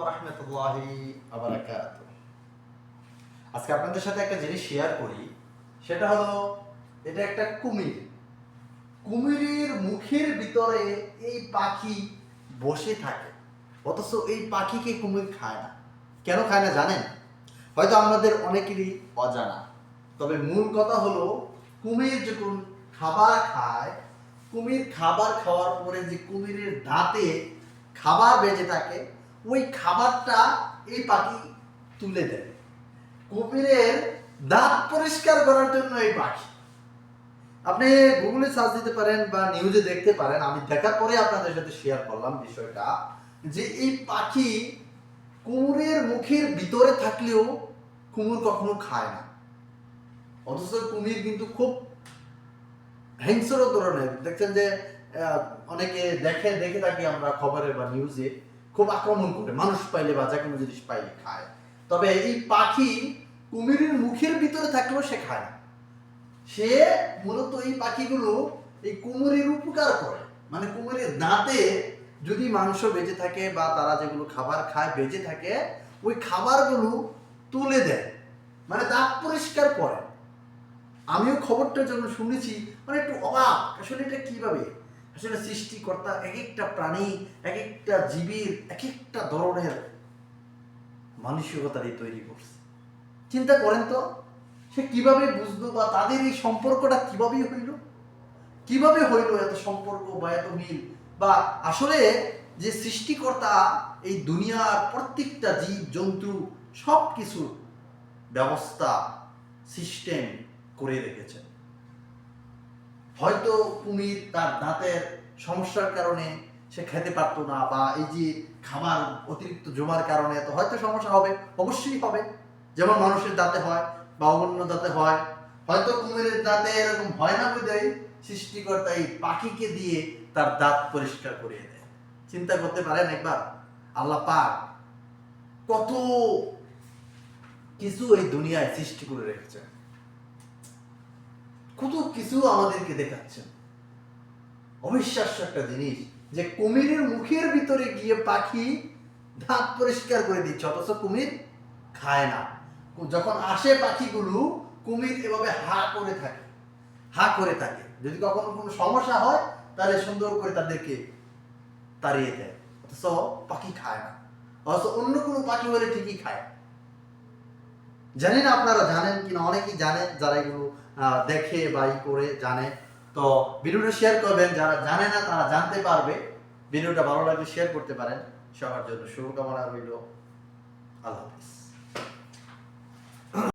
ওয়া রাহমাতুল্লাহি ওয়া বারাকাতুহু। আজকে আপনাদের সাথে একটা জিনিস শেয়ার করি, সেটা হলো এটা একটা কুমির। কুমিরের মুখের ভিতরে এই পাখি বসে থাকে, অথচ এই পাখিকে কুমির খায় না। কেন খায় না জানেন? হয়তো আমাদের অনেকেরই অজানা, তবে মূল কথা হলো কুমির যখন খাবার খায়, কুমির খাবার খাওয়ার পরে যে কুমিরের দাঁতে খাবার বেঁচে থাকে, ওই খাবারটা এই পাখি তুলে দেয়। কুমিরের দাঁত পরিষ্কার করার জন্য এই পাখি। আপনি গুগলে সার্চ দিতে পারেন বা নিউজে দেখতে পারেন, আমি দেখার পরে আপনাদের সাথে শেয়ার করলাম বিষয়টা, যে এই পাখি কুমিরের মুখের ভিতরে থাকলেও কুমির কখনো খায় না। অথচ কুমির কিন্তু খুব হিংস্র ধরনের, দেখছেন যে অনেকে দেখে থাকি আমরা খবরে বা নিউজে, খুব আক্রমণ করে মানুষ পাইলে বা যে কোনো জিনিস পাইলে খায়। তবে এই পাখি কুমিরের মুখের ভিতরে থাকলেও সে খায় না। সে মূলত এই পাখিগুলো এই কুমিরের উপকার করে, মানে কুমিরের দাঁতে যদি মাংস বেঁচে থাকে বা তারা যেগুলো খাবার খায় বেঁচে থাকে, ওই খাবারগুলো তুলে দেয়, মানে দাঁত পরিষ্কার করে। আমিও খবরটা যখন শুনেছি মানে একটু অবাক, আসলে এটা কিভাবে, আসলে সৃষ্টিকর্তা এক একটা প্রাণী, এক একটা জীবের এক একটা ধরনের মানসিকতারই তৈরি করছে। চিন্তা করেন তো, সে কিভাবে বুঝলো বা তাদের এই সম্পর্কটা কিভাবে হইল এত সম্পর্ক বা এত মিল, বা আসলে যে সৃষ্টিকর্তা এই দুনিয়ার প্রত্যেকটা জীব জন্তু সব কিছু ব্যবস্থা সিস্টেম করে রেখেছেন। হয়তো কুমির তার দাঁতের সমস্যার কারণে সে খেতে পারতো না, বা এই যে খাবার অতিরিক্ত জমার কারণে তো হয়তো সমস্যা হবে, অবশ্যই হবে, যেমন মানুষের দাঁতে হয় বা অন্য দাঁতে হয়। হয়তো কুমিরের দাঁতে এরকম হয় না বুঝেই সৃষ্টিকর্তা এই পাখিকে দিয়ে তার দাঁত পরিষ্কার করিয়ে দেয়। চিন্তা করতে পারেন একবার, আল্লাহ পাক কত কিছু এই দুনিয়ায় সৃষ্টি করে রেখেছেন, কত কিছু আমাদেরকে দেখাচ্ছেন। অবিশ্বাস্য একটা জিনিস যে কুমিরের মুখের ভিতরে গিয়ে পাখি দাঁত পরিষ্কার করে দিচ্ছে, অথচ কুমির খায় না। যখন আসে পাখিগুলো, কুমির এভাবে হা করে থাকে। যদি কখনো কোনো সমস্যা হয় তাহলে সুন্দর করে তাদেরকে তাড়িয়ে দেয়, অথচ পাখি খায় না। অথচ অন্য কোনো পাখি হলে ঠিকই খায়। জানি না আপনারা জানেন কিনা, অনেকেই জানেন যারা এগুলো দেখে বা করে জানে। তো ভিডিওটা শেয়ার করবেন, যারা জানে না তারা জানতে পারবে। ভিডিওটা ভালো লাগলে শেয়ার করতে পারেন। সবার জন্য শুভকামনা রইল। আল্লাহ হাফিজ।